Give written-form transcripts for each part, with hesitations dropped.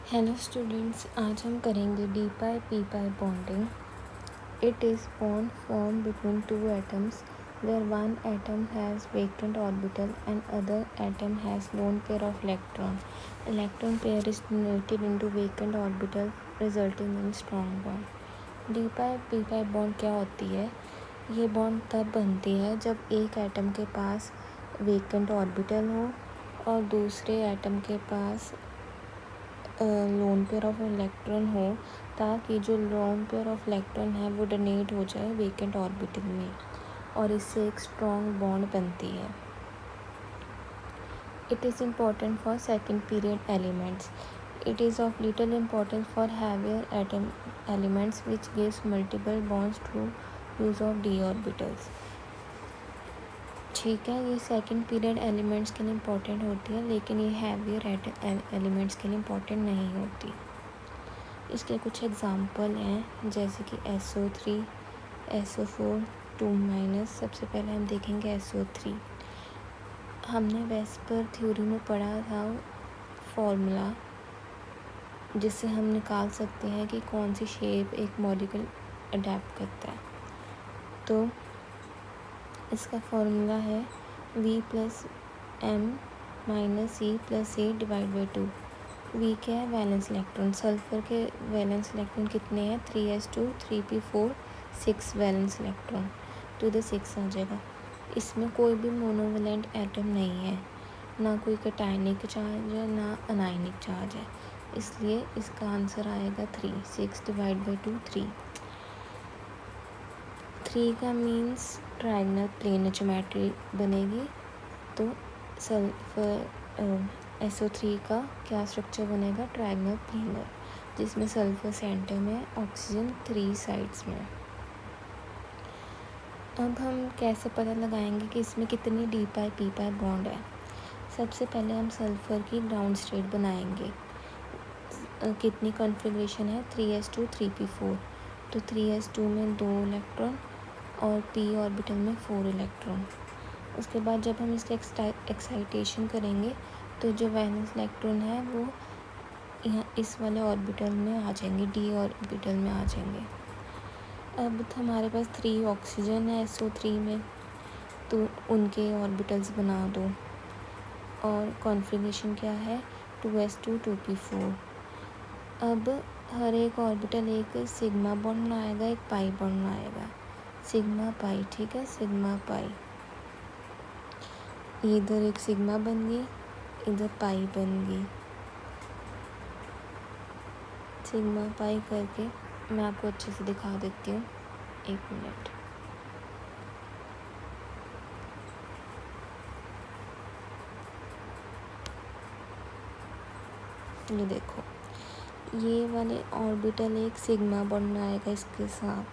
Hello students, आज हम करेंगे D pi P pi bonding. It is bond form between two atoms where one atom has vacant orbital and other atom has lone pair of electron. Electron pair is donated into vacant orbital resulting in strong bond. D pi P pi bond क्या होती है? ये bond तब बनती है जब एक atom के पास वेकेंट ऑर्बिटल हो और दूसरे एटम के पास लोन पेयर ऑफ इलेक्ट्रॉन हो, ताकि जो लोन पेयर ऑफ इलेक्ट्रॉन है वो डोनेट हो जाए वेकेंट ऑर्बिटल में और इससे एक स्ट्रॉन्ग बॉन्ड बनती है. It is important for second period elements. It is of little importance for heavier atom elements which gives multiple bonds through use of D orbitals. ठीक है, ये सेकंड पीरियड एलिमेंट्स के लिए इम्पोर्टेंट होती है, लेकिन ये हैवियर एलिमेंट्स के लिए इम्पोर्टेंट नहीं होती. इसके कुछ एग्जांपल हैं, जैसे कि SO3, SO4, 2-. सबसे पहले हम देखेंगे SO3. हमने वेस्पर थ्योरी में पढ़ा था फॉर्मूला, जिससे हम निकाल सकते हैं कि कौन सी शेप एक मॉलिक्यूल अडेप्ट करता है. तो इसका फॉर्मूला है V+M - E+A / 2. V क्या है? Valence electron. सल्फर के वैलेंस इलेक्ट्रॉन कितने हैं? 3s2 3p4 6 valence electron. 2 आ जाएगा. इसमें कोई भी मोनोवेलेंट एटम नहीं है, ना कोई कैटायनिक चार्ज है ना अनायनिक चार्ज है, इसलिए इसका आंसर आएगा 3. 6 / 2 3. 3 का मीन्स ट्रायंगल प्लेनर ज्योमेट्री बनेगी. तो सल्फर SO3 का क्या स्ट्रक्चर बनेगा? ट्रायंगल प्लेनर, जिसमें सल्फर सेंटर में, ऑक्सीजन 3 साइड्स में. अब हम कैसे पता लगाएंगे कि इसमें कितनी डी पाई पी पाई बॉन्ड है? सबसे पहले हम सल्फर की ग्राउंड स्टेट बनाएंगे. कितनी कॉन्फ़िगरेशन है? 3s2 3p4. तो 3s2 में 2 इलेक्ट्रॉन और p ऑर्बिटल में 4 इलेक्ट्रॉन. उसके बाद जब हम इसका एक्साइटेशन करेंगे तो जो वैलेंस इलेक्ट्रॉन है वो यहाँ इस वाले ऑर्बिटल में आ जाएंगे, d ऑर्बिटल में आ जाएंगे. अब हमारे पास 3 ऑक्सीजन है SO3 में, तो उनके ऑर्बिटल्स बना दो. और कॉन्फ़िगरेशन क्या है? 2s2 2p4. अब हर एक ऑर्बिटल एक सिग्मा बॉन्ड बनाएगा, एक पाई बॉन्ड बनाएगा. सिग्मा पाई, ठीक है, सिग्मा पाई. इधर एक सिग्मा बन गई, इधर पाई बन गई. सिग्मा पाई करके मैं आपको अच्छे से दिखा देती हूँ. 1 मिनट. ये देखो, ये वाले ऑर्बिटल एक सिग्मा बॉन्ड बनाएगा इसके साथ,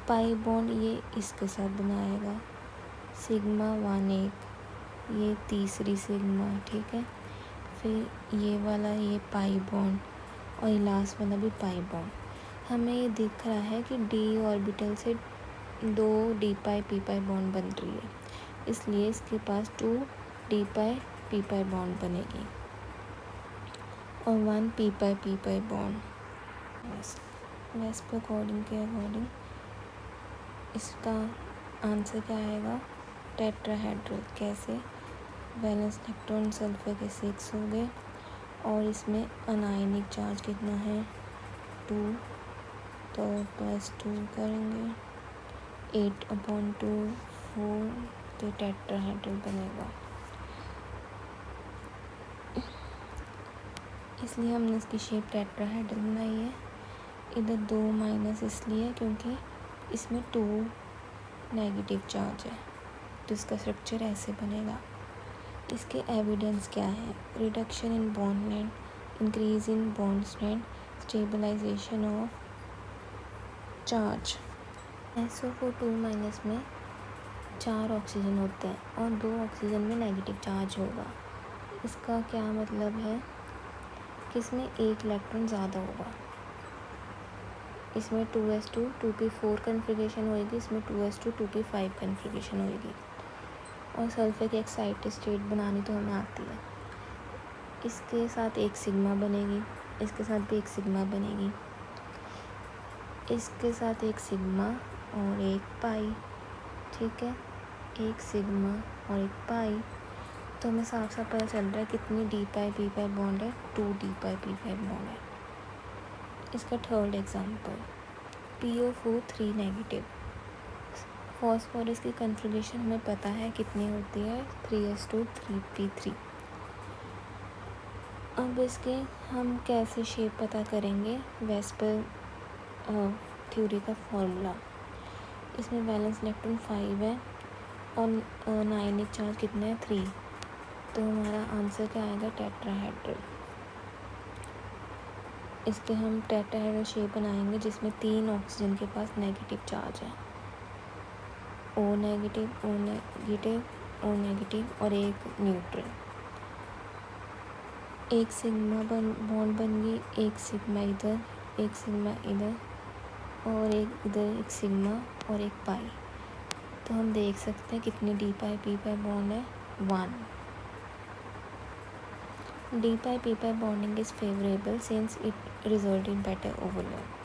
पाई बॉन्ड ये इसके साथ बनाएगा, सिग्मा 1 एक, ये तीसरी सिग्मा, ठीक है. फिर ये वाला ये पाई बॉन्ड और ये लास्ट वाला भी पाई बॉन्ड. हमें ये दिख रहा है कि डी ऑर्बिटल से 2 डी पाई पी पाई बॉन्ड बन रही है, इसलिए इसके पास 2 डी पाई पी पाई बॉन्ड बनेगी और 1 P pi bond. VSEPR according के अकॉर्डिंग इसका आंसर क्या आएगा? टेट्राहेड्रल. कैसे? वैलेंस इलेक्ट्रॉन सल्फर के 6 हो गए और इसमें अनायनिक चार्ज कितना है? 2. तो +2 करेंगे, 8/2 4. तो टेट्राहेड्रल बनेगा. इसलिए हमने इसकी शेप टेट्राहेड्रल बनाई है. इधर 2- इसलिए क्योंकि इसमें 2 नेगेटिव चार्ज है, तो इसका स्ट्रक्चर ऐसे बनेगा. इसके एविडेंस क्या है? Reduction in bond length, increase in bond strength, stabilization of charge. SO4 2- में 4 ऑक्सीजन होते हैं और 2 ऑक्सीजन में नेगेटिव चार्ज होगा. इसका क्या मतलब है कि इसमें एक इलेक्ट्रॉन ज़्यादा होगा. इसमें 2s2 2p4 कन्फिग्रेशन होएगी, इसमें 2s2 2p5 कन्फिग्रेशन होएगी. और सल्फर की एक्साइटेड स्टेट बनानी तो हमें आती है. इसके साथ एक सिग्मा बनेगी, इसके साथ भी एक सिग्मा बनेगी, इसके साथ एक सिग्मा और एक पाई, ठीक है, एक सिग्मा और एक पाई। तो हमें साफ साफ पता चल रहा है कितनी डी पाई पी पाई बॉन्ड है, 2 डी पाई पी पाई बॉन्ड है। इसका third example, PO4 3 negative. Phosphorus की कन्फिग्रेशन हमें पता है कितनी होती है, 3s2 3p3। अब इसके हम कैसे शेप पता करेंगे, वेस्पर थ्योरी का फॉर्मूला। इसमें वैलेंस इलेक्ट्रॉन 5 है और नाइनिक चार्ज कितने हैं, 3। तो हमारा आंसर क्या आएगा, टेट्राहेड्रल। इसके हम टेट्राहेड्रल शेप बनाएंगे जिसमें 3 ऑक्सीजन के पास नेगेटिव चार्ज है, O negative, O negative, O negative और एक न्यूट्रल। एक सिग्मा बॉन्ड बन गई, एक सिग्मा इधर, एक सिग्मा इधर और एक इधर, एक सिग्मा और एक पाई। तो हम देख सकते हैं कितनी डी पाई पी पाई बॉन्ड है, 1। D pi P pi bonding is favourable since it result in better overlap.